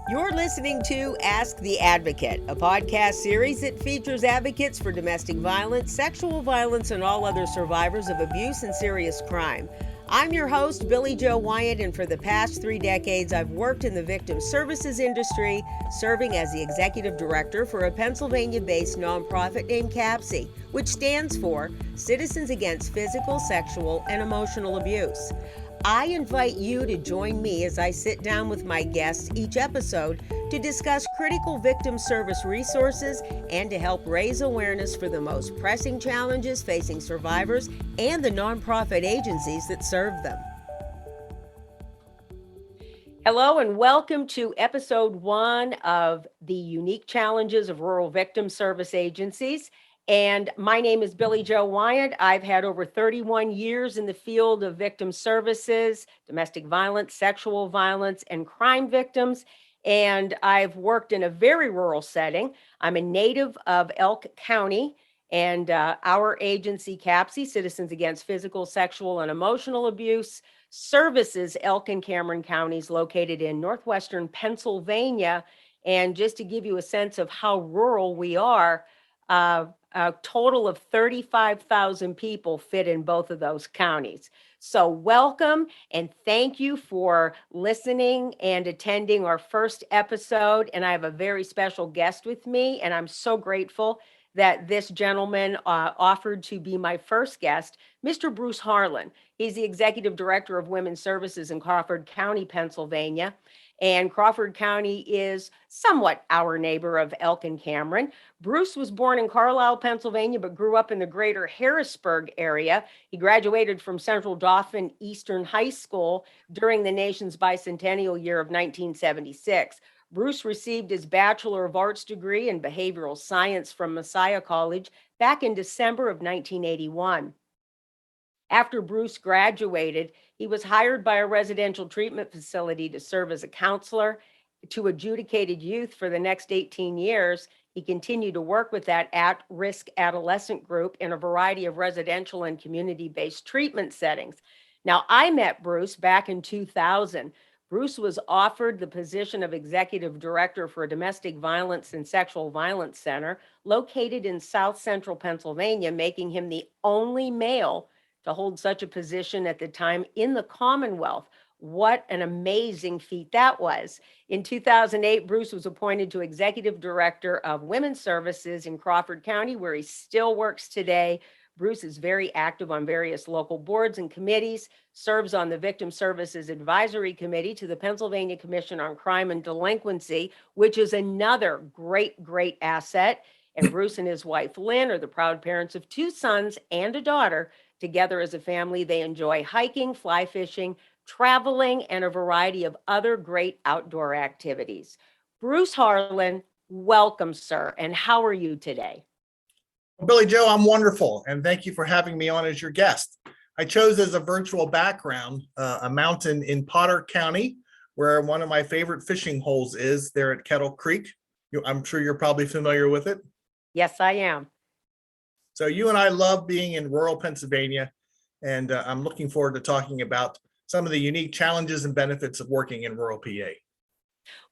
You're listening to Ask the Advocate, a podcast series that features advocates for domestic violence, sexual violence, and all other survivors of abuse and serious crime. I'm your host, Billy Joe Wyatt, and for the past 3 decades, I've worked in the victim services industry, serving as the executive director for a Pennsylvania-based nonprofit named CAPSI, which stands for Citizens Against Physical, Sexual, and Emotional Abuse. I invite you to join me as I sit down with my guests each episode to discuss critical victim service resources and to help raise awareness for the most pressing challenges facing survivors and the nonprofit agencies that serve them. Hello and welcome to episode 1 of the unique challenges of rural victim service agencies. And my name is Billy Joe Wyatt. I've had over 31 years in the field of victim services, domestic violence, sexual violence, and crime victims. And I've worked in a very rural setting. I'm a native of Elk County, and our agency, CAPSI, Citizens Against Physical, Sexual, and Emotional Abuse, services Elk and Cameron counties located in northwestern Pennsylvania. And just to give you a sense of how rural we are, a total of 35,000 people fit in both of those counties. So welcome and thank you for listening and attending our first episode. And I have a very special guest with me, and I'm so grateful that this gentleman offered to be my first guest, Mr. Bruce Harlan. He's the Executive Director of Women's Services in Crawford County, Pennsylvania. And Crawford County is somewhat our neighbor of Elk and Cameron. Bruce was born in Carlisle, Pennsylvania, but grew up in the greater Harrisburg area. He graduated from Central Dauphin Eastern High School during the nation's bicentennial year of 1976. Bruce received his Bachelor of Arts degree in Behavioral Science from Messiah College back in December of 1981. After Bruce graduated, he was hired by a residential treatment facility to serve as a counselor to adjudicated youth for the next 18 years. He continued to work with that at-risk adolescent group in a variety of residential and community-based treatment settings. Now, I met Bruce back in 2000. Bruce was offered the position of executive director for a domestic violence and sexual violence center located in South Central Pennsylvania, making him the only male to hold such a position at the time in the Commonwealth. What an amazing feat that was. In 2008, Bruce was appointed to Executive Director of Women's Services in Crawford County, where he still works today. Bruce is very active on various local boards and committees, serves on the Victim Services Advisory Committee to the Pennsylvania Commission on Crime and Delinquency, which is another great asset. And Bruce and his wife, Lynn, are the proud parents of 2 sons and a daughter. Together as a family, they enjoy hiking, fly fishing, traveling, and a variety of other great outdoor activities. Bruce Harlan, welcome, sir. And how are you today? Billy Joe, I'm wonderful, and thank you for having me on as your guest. I chose as a virtual background a mountain in Potter County, where one of my favorite fishing holes is there at Kettle Creek. I'm sure you're probably familiar with it. Yes, I am. So you and I love being in rural Pennsylvania, and I'm looking forward to talking about some of the unique challenges and benefits of working in rural PA.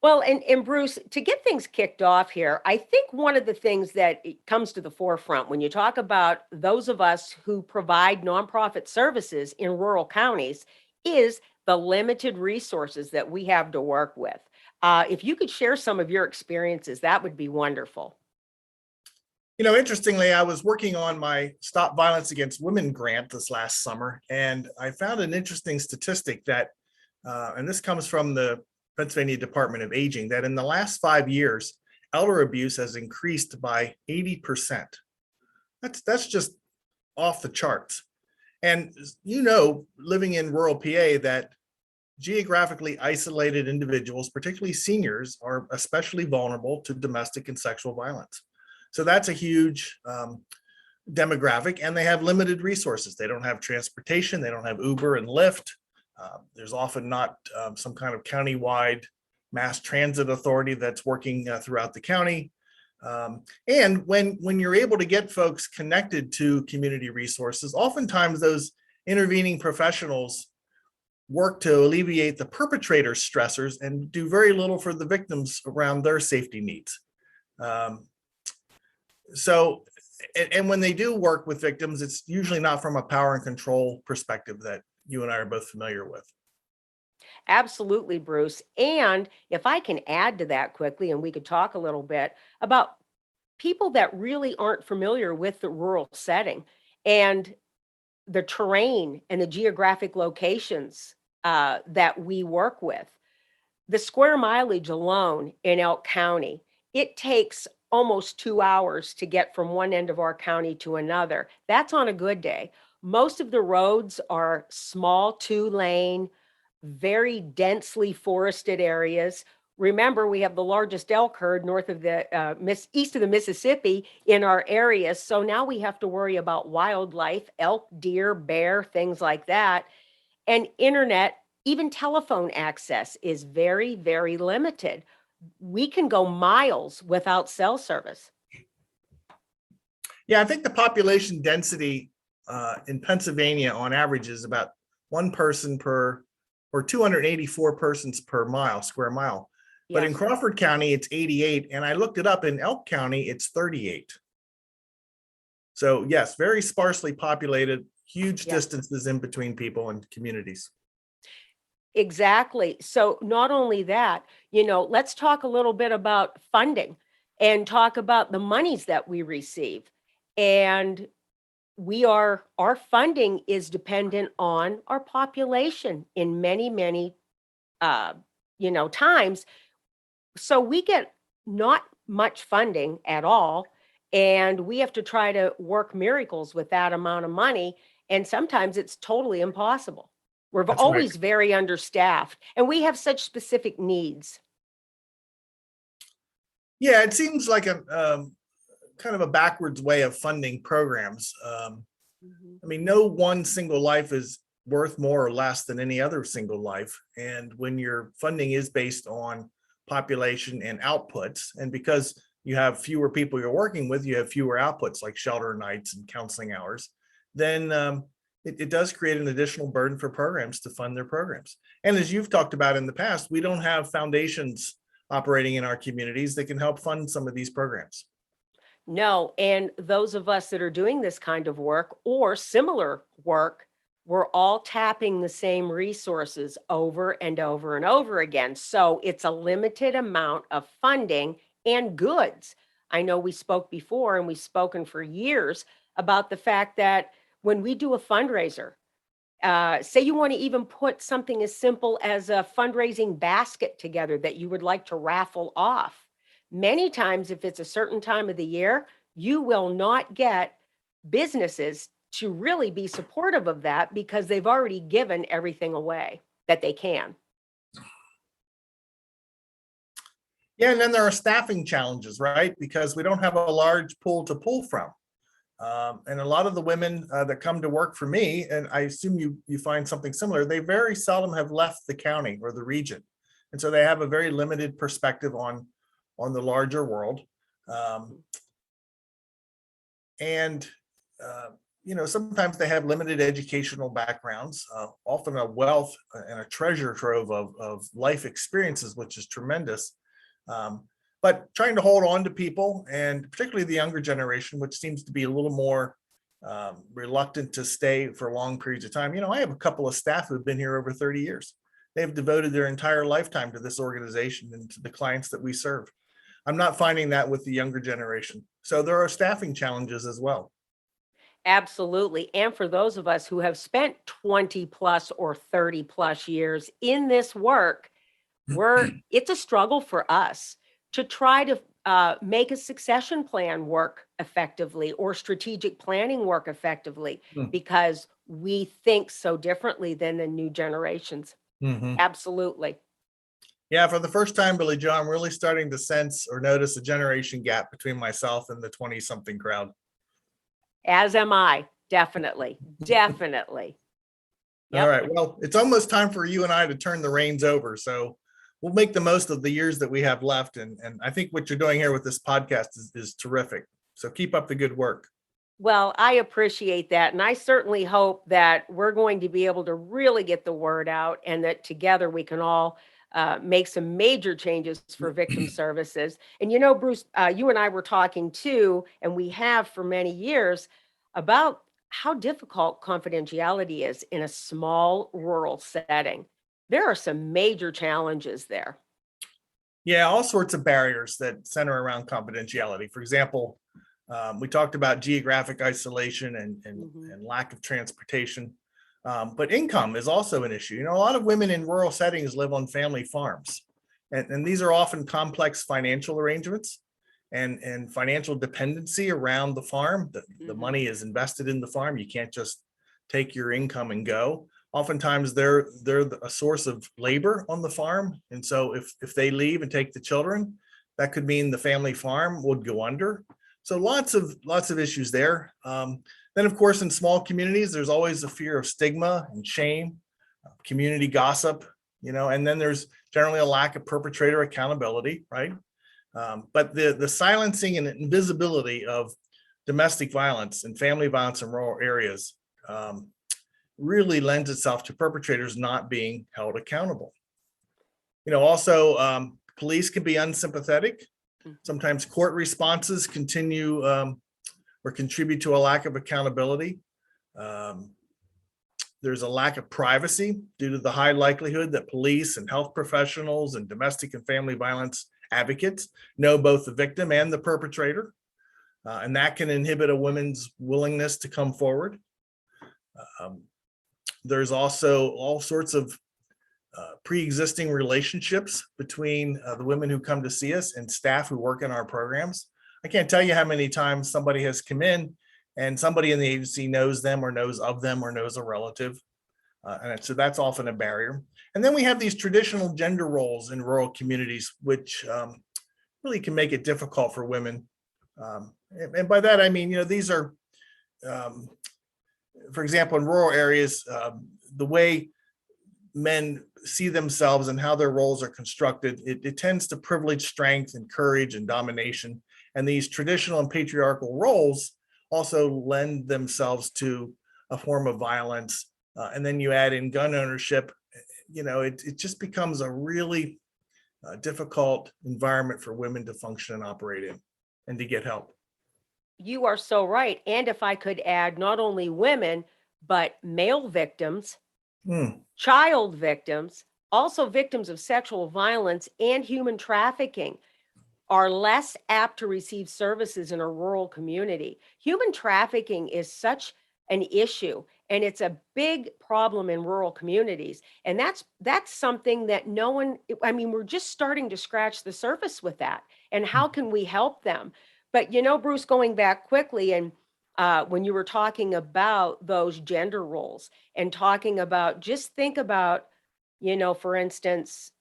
Well, and Bruce, to get things kicked off here, I think one of the things that comes to the forefront when you talk about those of us who provide nonprofit services in rural counties is the limited resources that we have to work with. If you could share some of your experiences, that would be wonderful. You know, interestingly, I was working on my Stop Violence Against Women grant this last summer, and I found an interesting statistic that, and this comes from the Pennsylvania Department of Aging, that in the last 5 years, elder abuse has increased by 80%. That's just off the charts. And you know, living in rural PA, that geographically isolated individuals, particularly seniors, are especially vulnerable to domestic and sexual violence. So that's a huge demographic, and they have limited resources. They don't have transportation. They don't have Uber and Lyft. There's often not some kind of countywide mass transit authority that's working throughout the county. And when you're able to get folks connected to community resources, oftentimes those intervening professionals work to alleviate the perpetrator's stressors and do very little for the victims around their safety needs. So, and when they do work with victims, it's usually not from a power and control perspective that you and I are both familiar with. Absolutely, Bruce. And if I can add to that quickly, and we could talk a little bit about people that really aren't familiar with the rural setting and the terrain and the geographic locations that we work with. The square mileage alone in Elk County, it takes almost 2 hours to get from one end of our county to another. That's on a good day. Most of the roads are small 2-lane, very densely forested areas. Remember, we have the largest elk herd north of the east of the Mississippi in our area. So now we have to worry about wildlife, elk, deer, bear, things like that. And internet, even telephone access is very, very limited. We can go miles without cell service. Yeah, I think the population density in Pennsylvania on average is about one person per, or 284 persons per square mile. But in Yes. Crawford County, it's 88. And I looked it up, in Elk County, it's 38. So yes, very sparsely populated, huge Yeah. distances in between people and communities. Exactly. So not only that, let's talk a little bit about funding and talk about the monies that we receive. And our funding is dependent on our population in many, many, uh, times. So we get not much funding at all. And we have to try to work miracles with that amount of money. And sometimes it's totally impossible. We're That's right. always very understaffed and we have such specific needs. Yeah, it seems like a kind of a backwards way of funding programs. Mhm. I mean, no one single life is worth more or less than any other single life. And when your funding is based on population and outputs, and because you have fewer people you're working with, you have fewer outputs like shelter nights and counseling hours, then it does create an additional burden for programs to fund their programs. And as you've talked about in the past, we don't have foundations operating in our communities that can help fund some of these programs. No, and those of us that are doing this kind of work or similar work, we're all tapping the same resources over and over and over again. So it's a limited amount of funding and goods. I know we spoke before and we've spoken for years about the fact that when we do a fundraiser, say you want to even put something as simple as a fundraising basket together that you would like to raffle off. Many times, if it's a certain time of the year, you will not get businesses to really be supportive of that because they've already given everything away that they can. Yeah, and then there are staffing challenges, right? Because we don't have a large pool to pull from. And a lot of the women that come to work for me, and I assume you find something similar, they very seldom have left the county or the region. And so they have a very limited perspective on the larger world. And sometimes they have limited educational backgrounds, often a wealth and a treasure trove of life experiences, which is tremendous. But trying to hold on to people, and particularly the younger generation, which seems to be a little more reluctant to stay for long periods of time. I have a couple of staff who've been here over 30 years. They've devoted their entire lifetime to this organization and to the clients that we serve. I'm not finding that with the younger generation. So there are staffing challenges as well. Absolutely. And for those of us who have spent 20 plus or 30 plus years in this work, it's a struggle for us to try to make a succession plan work effectively or strategic planning work effectively because we think so differently than the new generations. Mhm. Absolutely. Yeah, for the first time, Billy Joe, I'm really starting to sense or notice a generation gap between myself and the 20-something crowd. As am I. Definitely. Definitely. All Yep. right. Well, it's almost time for you and I to turn the reins over. So we'll make the most of the years that we have left. And I think what you're doing here with this podcast is terrific. So keep up the good work. Well, I appreciate that. And I certainly hope that we're going to be able to really get the word out and that together we can all make some major changes for victim services. And Bruce, you and I were talking too, and we have for many years about how difficult confidentiality is in a small rural setting. There are some major challenges there. Yeah, all sorts of barriers that center around confidentiality. For example, we talked about geographic isolation and lack of transportation, but income is also an issue. A lot of women in rural settings live on family farms, and these are often complex financial arrangements and financial dependency around the farm. The money is invested in the farm. You can't just take your income and go. Oftentimes they're a source of labor on the farm. And so if they leave and take the children, that could mean the family farm would go under. So lots of issues there. Then of course, in small communities, there's always a fear of stigma and shame, community gossip, and then there's generally a lack of perpetrator accountability, right? But the silencing and invisibility of domestic violence and family violence in rural areas really lends itself to perpetrators not being held accountable. Also, police can be unsympathetic. Sometimes court responses continue or contribute to a lack of accountability. There's a lack of privacy due to the high likelihood that police and health professionals and domestic and family violence advocates know both the victim and the perpetrator. And that can inhibit a woman's willingness to come forward. There's also all sorts of pre-existing relationships between the women who come to see us and staff who work in our programs. I can't tell you how many times somebody has come in and somebody in the agency knows them or knows of them or knows a relative. And so that's often a barrier. And then we have these traditional gender roles in rural communities, which really can make it difficult for women. And by that, I mean, these are, for example, in rural areas, the way men see themselves and how their roles are constructed, it tends to privilege strength and courage and domination. And these traditional and patriarchal roles also lend themselves to a form of violence. And then you add in gun ownership, it just becomes a really difficult environment for women to function and operate in and to get help. You are so right. And if I could add, not only women, but male victims, child victims, also victims of sexual violence and human trafficking are less apt to receive services in a rural community. Human trafficking is such an issue, and it's a big problem in rural communities. And that's something that no one, I mean, we're just starting to scratch the surface with that. And how can we help them? But Bruce, going back quickly, and when you were talking about those gender roles and talking about, just think about, for instance,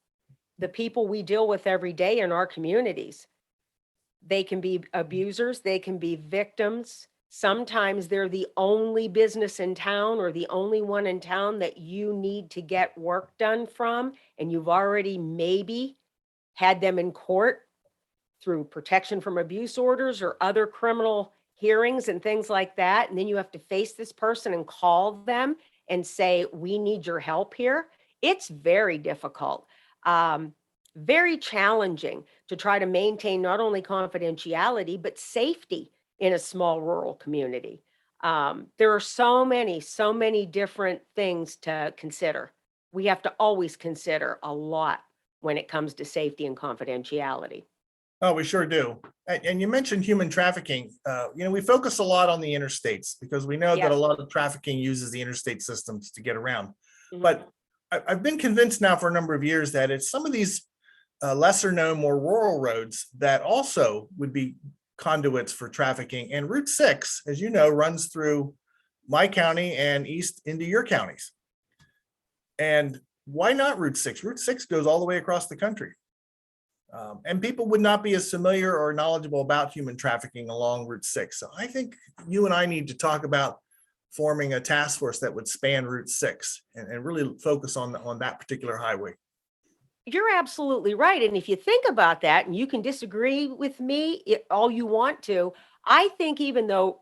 the people we deal with every day in our communities. They can be abusers, they can be victims. Sometimes they're the only business in town or the only one in town that you need to get work done from, and you've already maybe had them in court through protection from abuse orders or other criminal hearings and things like that. And then you have to face this person and call them and say, we need your help here. It's very difficult, very challenging to try to maintain not only confidentiality, but safety in a small rural community. There are so many different things to consider. We have to always consider a lot when it comes to safety and confidentiality. Oh, we sure do. And you mentioned human trafficking. We focus a lot on the interstates because we know that a lot of trafficking uses the interstate systems to get around. But I've been convinced now for a number of years that it's some of these lesser known, more rural roads that also would be conduits for trafficking. And Route 6, as you know, runs through my county and east into your counties. And why not Route 6? Route 6 goes all the way across the country. And people would not be as familiar or knowledgeable about human trafficking along Route 6. So I think you and I need to talk about forming a task force that would span Route 6 and really focus on that particular highway. You're absolutely right. And if you think about that, and you can disagree with me all you want to, I think even though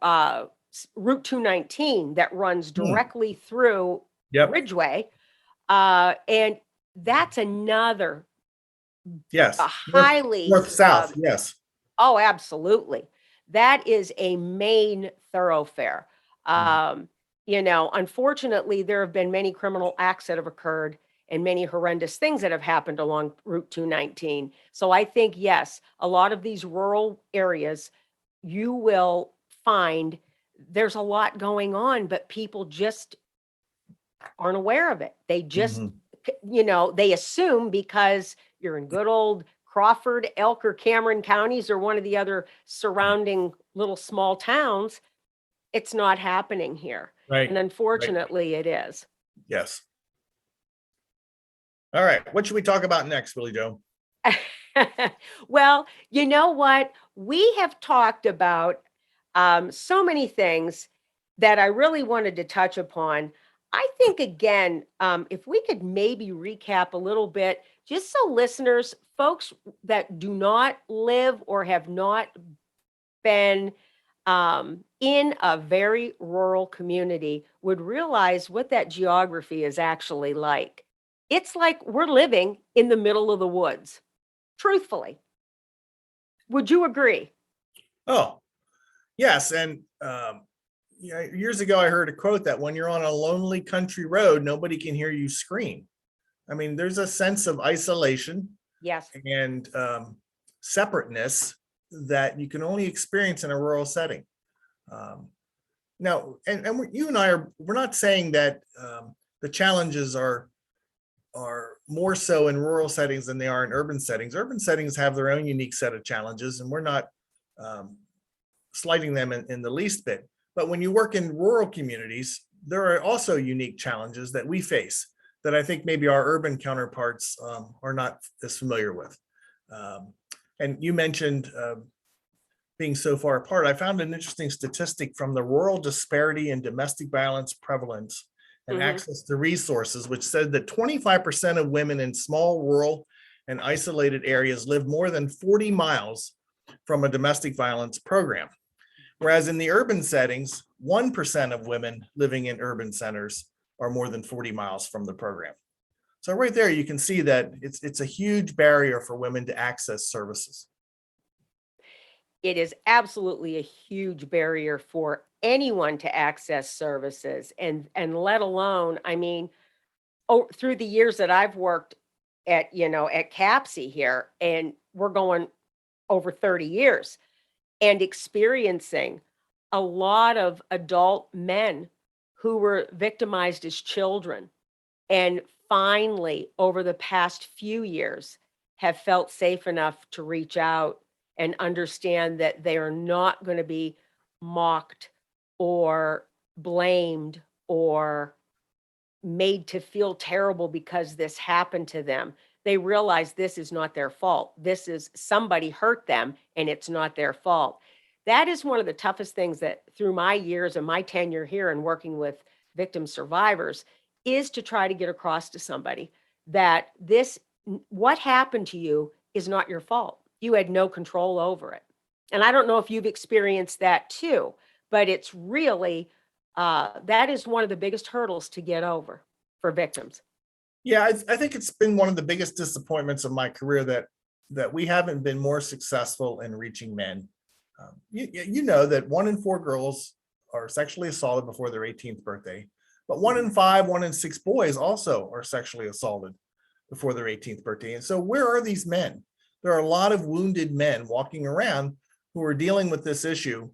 Route 219 that runs Hmm. directly through Yep. Ridgeway. And that's another Yes. a highly, North, south. Yes. oh, absolutely. That is a main thoroughfare. Mhm. Unfortunately, there have been many criminal acts that have occurred and many horrendous things that have happened along Route 219. So I think, yes, a lot of these rural areas, you will find there's a lot going on, but people just aren't aware of it. They just, Mhm. they assume because you're in good old Crawford, Elk, or Cameron counties or one of the other surrounding little small towns, it's not happening here. Right. And Right. unfortunately, it is. Yes. All right. What should we talk about next, Billy Joe? Well, you know what? We have talked about so many things that I really wanted to touch upon. I think, again, if we could maybe recap a little bit, just so listeners, folks that do not live or have not been in a very rural community would realize what that geography is actually like. It's like we're living in the middle of the woods, truthfully. Would you agree? Oh, yes. And yeah, years ago, I heard a quote that when you're on a lonely country road, nobody can hear you scream. I mean, there's a sense of isolation Yes. and separateness that you can only experience in a rural setting. Um, Now, you and I we're not saying that the challenges are more so in rural settings than they are in urban settings. Urban settings have their own unique set of challenges, and we're not um, slighting them in the least bit. But when you work in rural communities, there are also unique challenges that we face that I think maybe our urban counterparts are not as familiar with. Um, and you mentioned being so far apart. I found an interesting statistic from the Rural Disparity in Domestic Violence Prevalence and Hmm. Access to Resources, which said that 25% of women in small, rural, and isolated areas live more than 40 miles from a domestic violence program. Whereas in the urban settings, 1% of women living in urban centers are more than 40 miles from the program. So right there, you can see that it's a huge barrier for women to access services. It is absolutely a huge barrier for anyone to access services and let alone, I mean, through the years that I've worked at CAPSI here, and we're going over 30 years, and experiencing a lot of adult men who were victimized as children and finally over the past few years have felt safe enough to reach out and understand that they are not going to be mocked or blamed or made to feel terrible because this happened to them. They realize this is not their fault. This is somebody hurt them and it's not their fault. That is one of the toughest things that through my years and my tenure here and working with victim survivors is to try to get across to somebody that what happened to you is not your fault. You had no control over it. And I don't know if you've experienced that too, but it's really that is one of the biggest hurdles to get over for victims. Yeah, I think it's been one of the biggest disappointments of my career that we haven't been more successful in reaching men. You know that 1 in 4 girls are sexually assaulted before their 18th birthday, but one Mhm. in five, 1 in 6 boys also are sexually assaulted before their 18th birthday. And so, where are these men? There are a lot of wounded men walking around who are dealing with this issue,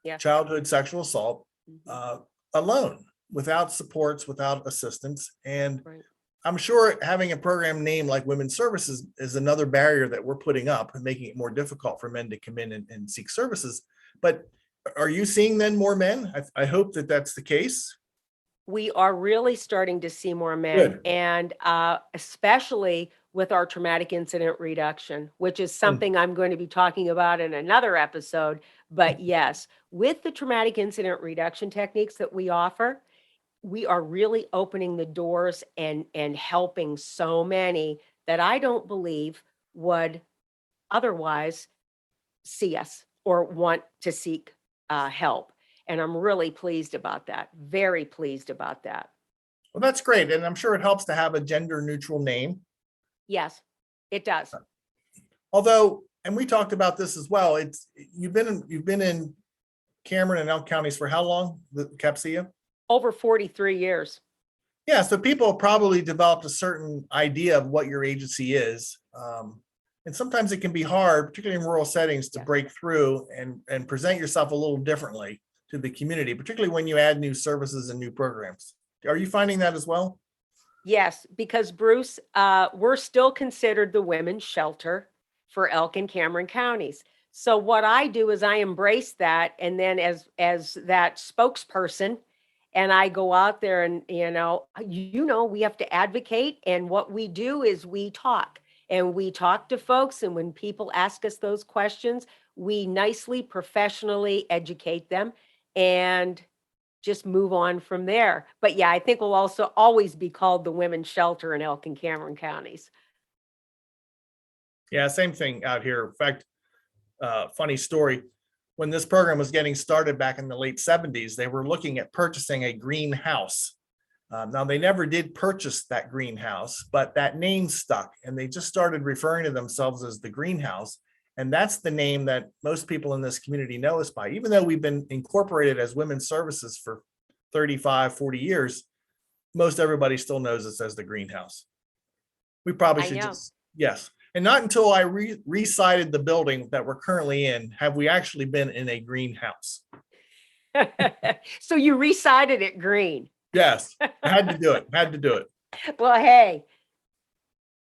Yes. childhood sexual assault, Mhm. uh, alone, without supports, without assistance, and Right. I'm sure having a program name like Women's Services is another barrier that we're putting up and making it more difficult for men to come in and seek services. But are you seeing then more men? I hope that that's the case. We are really starting to see more men, Good. and especially with our traumatic incident reduction, which is Mm. something I'm going to be talking about in another episode. But yes, with the traumatic incident reduction techniques that we offer, we are really opening the doors and helping so many that I don't believe would otherwise see us or want to seek help. And I'm really pleased about that. Very pleased about that. Well, that's great. And I'm sure it helps to have a gender neutral name. Yes, it does. Although, and we talked about this as well, you've been in Cameron and Elk counties for how long, the CAPCIA? Over 43 years. Yeah, so people have probably developed a certain idea of what your agency is. And sometimes it can be hard, particularly in rural settings, to break through and present yourself a little differently to the community, particularly when you add new services and new programs. Are you finding that as well? Yes, because Bruce, we're still considered the women's shelter for Elk and Cameron counties. So what I do is I embrace that, and then as that spokesperson, and I go out there and we have to advocate, and what we do is we talk to folks, and when people ask us those questions, we nicely, professionally educate them and just move on from there. But yeah, I think we'll also always be called the women's shelter in Elk and Cameron counties. Yeah, same thing out here. In fact, funny story. When this program was getting started back in the late 70s, they were looking at purchasing a greenhouse. Now, they never did purchase that greenhouse, but that name stuck, and they just started referring to themselves as the greenhouse. And that's the name that most people in this community know us by. Even though we've been incorporated as women's services for 35, 40 years, most everybody still knows us as the greenhouse. We probably should just, yes. And not until I re-sided the building that we're currently in have we actually been in a greenhouse. So you re-sided it green. Yes, I had to do it. Well, hey,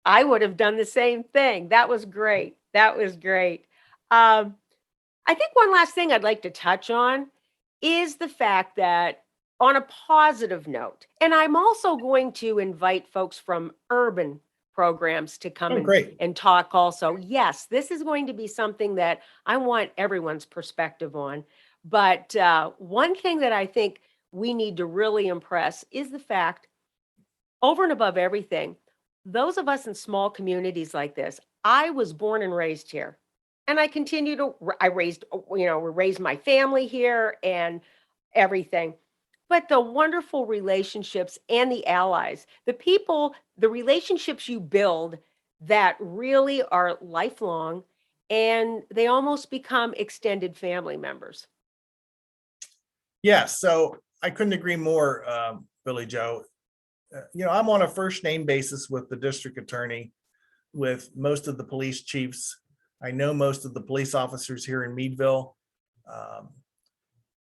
I would have done the same thing. That was great. I think one last thing I'd like to touch on is the fact that, on a positive note, and I'm also going to invite folks from urban programs to come and talk also. Yes, this is going to be something that I want everyone's perspective on. But one thing that I think we need to really impress is the fact, over and above everything, those of us in small communities like this, I was born and raised here. And I continue to, raise my family here and everything. But the wonderful relationships and the allies, the relationships you build that really are lifelong, and they almost become extended family members. Yes, so I couldn't agree more, Billy Joe. I'm on a first name basis with the district attorney, with most of the police chiefs. I know most of the police officers here in Meadville.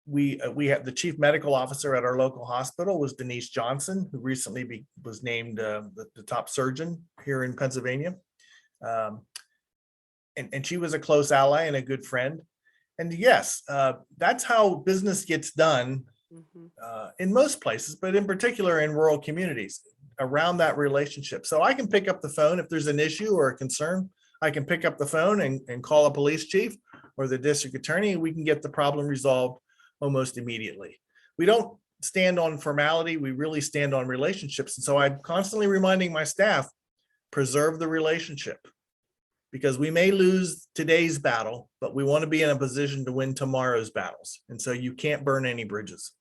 We have the chief medical officer at our local hospital was Denise Johnson, who recently was named the top surgeon here in Pennsylvania. And she was a close ally and a good friend. And yes, that's how business gets done in most places, but in particular in rural communities, around that relationship. So I can pick up the phone if there's an issue or a concern. I can pick up the phone and call a police chief or the district attorney, and we can get the problem resolved almost immediately. We don't stand on formality. We really stand on relationships. And so I'm constantly reminding my staff, preserve the relationship, because we may lose today's battle, but we want to be in a position to win tomorrow's battles. And so you can't burn any bridges.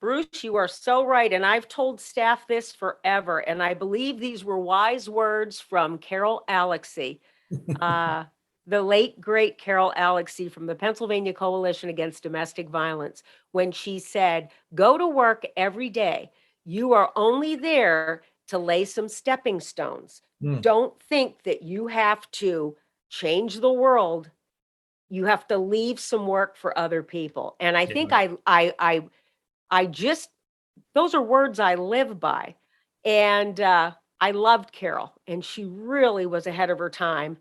Bruce, you are so right. And I've told staff this forever. And I believe these were wise words from Carol Alexie, the late, great Carol Alexie from the Pennsylvania Coalition Against Domestic Violence, when she said, go to work every day. You are only there to lay some stepping stones. Don't think that you have to change the world. You have to leave some work for other people. And I think I just, those are words I live by. And I loved Carol, and she really was ahead of her time.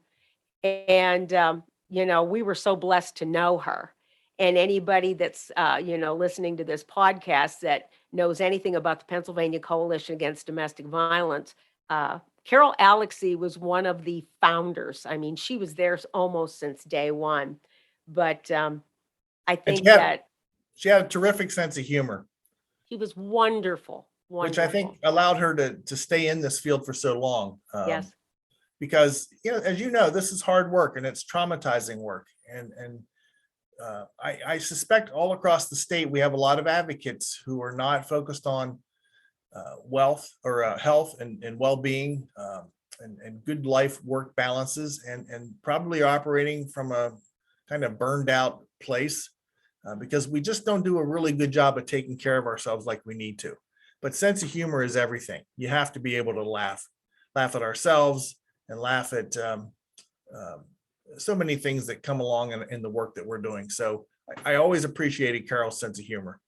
And, we were so blessed to know her. And anybody that's, listening to this podcast that knows anything about the Pennsylvania Coalition Against Domestic Violence, Carol Alexie was one of the founders. I mean, she was there almost since day one. But I think that she had a terrific sense of humor. She was wonderful. Which I think allowed her to stay in this field for so long. Yes. Because, as you know, this is hard work and it's traumatizing work. And I suspect all across the state, we have a lot of advocates who are not focused on wealth or health and well-being, and good life work balances, and probably operating from a kind of burned out place, because we just don't do a really good job of taking care of ourselves like we need to. But sense of humor is everything. You have to be able to laugh at ourselves and laugh at um, so many things that come along in the work that we're doing. So I always appreciated Carol's sense of humor.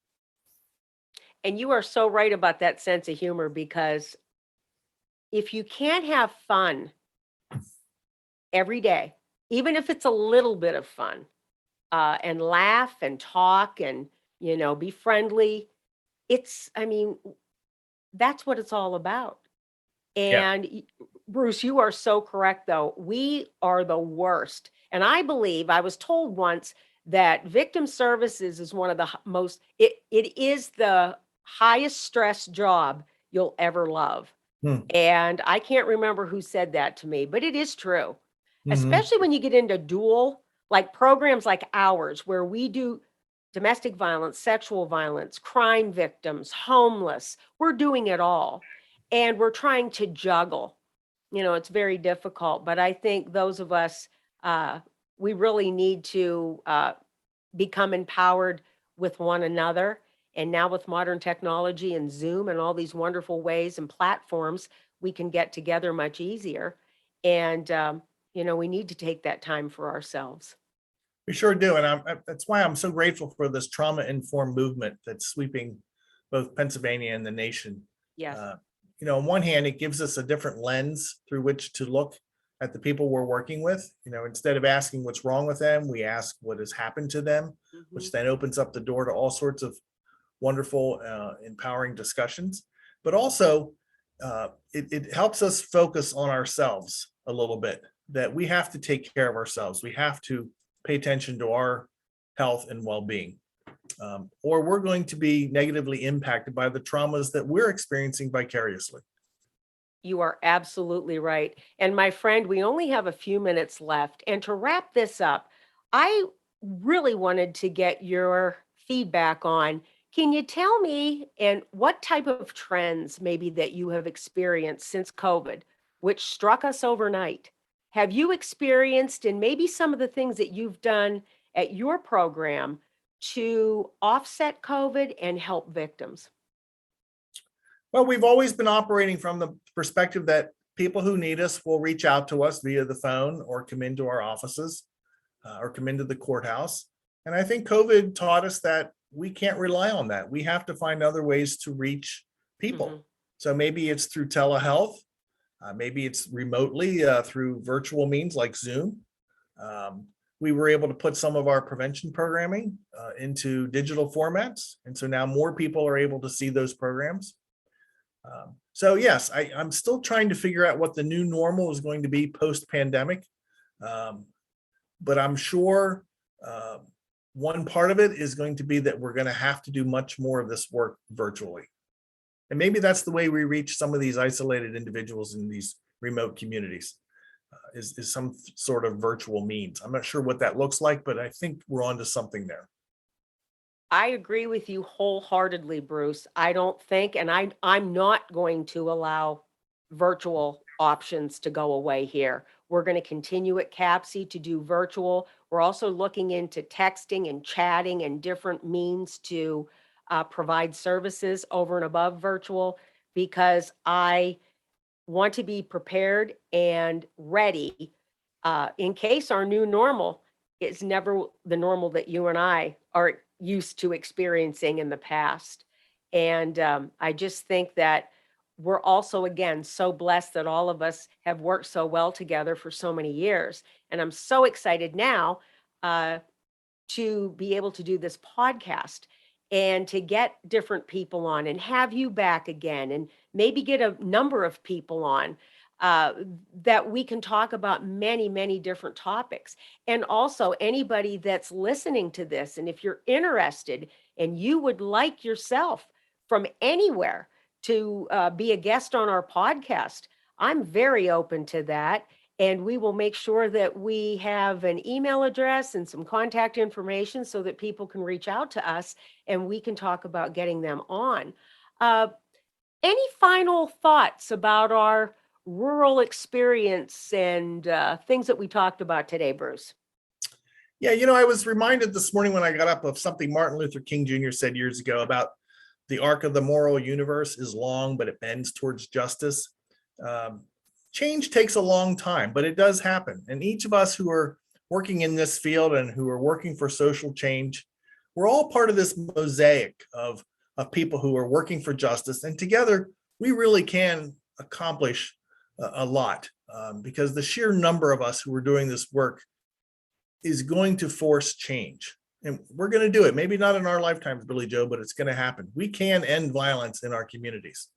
And you are so right about that sense of humor, because if you can't have fun every day, even if it's a little bit of fun, and laugh and talk and, be friendly, I mean, that's what it's all about. Yeah. And Bruce, you are so correct, though. We are the worst. And I believe I was told once that victim services is one of the it is the highest stress job you'll ever love. Hmm. And I can't remember who said that to me, but it is true, Mhm. especially when you get into like programs like ours, where we do domestic violence, sexual violence, crime victims, homeless. We're doing it all. And we're trying to juggle. It's very difficult, but I think those of us, we really need to become empowered with one another. And now with modern technology and Zoom and all these wonderful ways and platforms, we can get together much easier. And, we need to take that time for ourselves. We sure do. And that's why I'm so grateful for this trauma-informed movement that's sweeping both Pennsylvania and the nation. Yes. Uh, on one hand, it gives us a different lens through which to look at the people we're working with. Instead of asking what's wrong with them, we ask what has happened to them, which Mhm. then opens up the door to all sorts of wonderful, empowering discussions. But also, it helps us focus on ourselves a little bit, that we have to take care of ourselves. We have to pay attention to our health and well-being, or we're going to be negatively impacted by the traumas that we're experiencing vicariously. You are absolutely right. And my friend, we only have a few minutes left. And to wrap this up, I really wanted to get your feedback on, can you tell me and what type of trends maybe that you have experienced since COVID, which struck us overnight? Have you experienced, and maybe some of the things that you've done at your program to offset COVID and help victims? Well, we've always been operating from the perspective that people who need us will reach out to us via the phone or come into our offices, or come into the courthouse. And I think COVID taught us that we can't rely on that. We have to find other ways to reach people. Mhm. So maybe it's through telehealth, maybe it's remotely, through virtual means like Zoom. Um, we were able to put some of our prevention programming into digital formats. And so now more people are able to see those programs. So yes, I'm still trying to figure out what the new normal is going to be post-pandemic. Um, but I'm sure uh, one part of it is going to be that we're going to have to do much more of this work virtually. And maybe that's the way we reach some of these isolated individuals in these remote communities, is some sort of virtual means. I'm not sure what that looks like, but I think we're onto something there. I agree with you wholeheartedly, Bruce. I don't think, and I'm not going to allow virtual options to go away here. We're going to continue at CAPSI to do virtual. We're also looking into texting and chatting and different means to provide services over and above virtual, because I want to be prepared and ready in case our new normal is never the normal that you and I are used to experiencing in the past. And I just think that we're also, again, so blessed that all of us have worked so well together for so many years. And I'm so excited now uh, to be able to do this podcast and to get different people on and have you back again, and maybe get a number of people on uh, that we can talk about many, many different topics. And also, anybody that's listening to this, and if you're interested and you would like yourself from anywhere to be a guest on our podcast, I'm very open to that. And we will make sure that we have an email address and some contact information so that people can reach out to us and we can talk about getting them on. Uh, any final thoughts about our rural experience and things that we talked about today, Bruce? Yeah, I was reminded this morning when I got up of something Martin Luther King Jr. said years ago about the arc of the moral universe is long, but it bends towards justice. Um, Change takes a long time, but it does happen. And each of us who are working in this field and who are working for social change, we're all part of this mosaic of people who are working for justice. And together, we really can accomplish a lot because the sheer number of us who are doing this work is going to force change. And we're going to do it. Maybe not in our lifetimes, Billy Joe, but it's going to happen. We can end violence in our communities.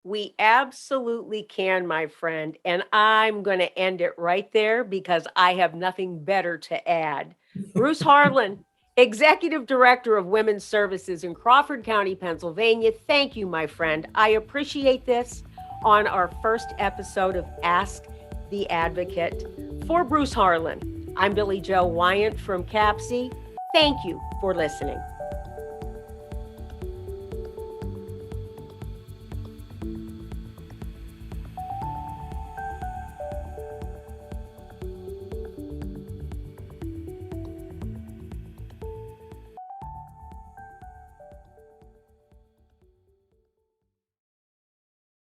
We absolutely can, my friend. And I'm going to end it right there because I have nothing better to add. Bruce Harlan, Executive Director of Women's Services in Crawford County, Pennsylvania. Thank you, my friend. I appreciate this on our first episode of Ask the Advocate. For Bruce Harlan, I'm Billy Joe Wyant from CAPC. Thank you for listening.